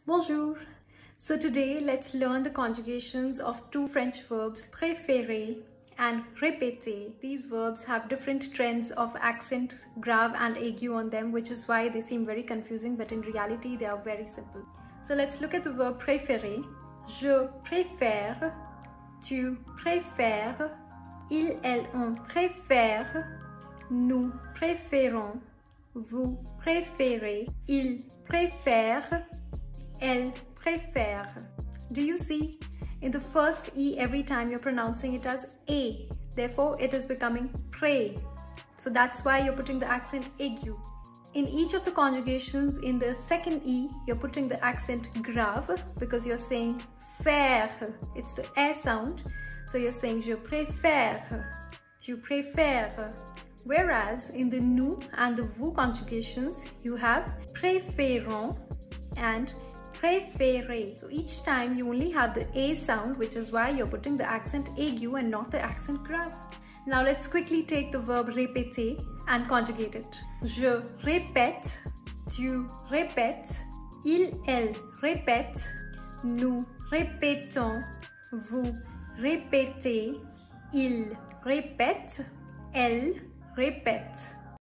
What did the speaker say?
Bonjour! So today let's learn the conjugations of two French verbs, préférer and répéter. These verbs have different trends of accent, grave and aigu on them, which is why they seem very confusing, but in reality they are very simple. So let's look at the verb préférer. Je préfère, tu préfères, il, elle, on préfère, nous préférons, vous préférez, il préfère, elle préfère. Do you see? In the first E, every time you're pronouncing it as A. Therefore, it is becoming pré. So that's why you're putting the accent aigu. In each of the conjugations, in the second E, you're putting the accent grave because you're saying faire. It's the air sound. So you're saying je préfère, tu préfères. Whereas in the nous and the vous conjugations, you have préférons and préférer. So each time you only have the A sound, which is why you're putting the accent aigu and not the accent grave. Now let's quickly take the verb répéter and conjugate it. Je répète, tu répètes, il, elle répète, nous répétons, vous répétez, il répète, elle répète.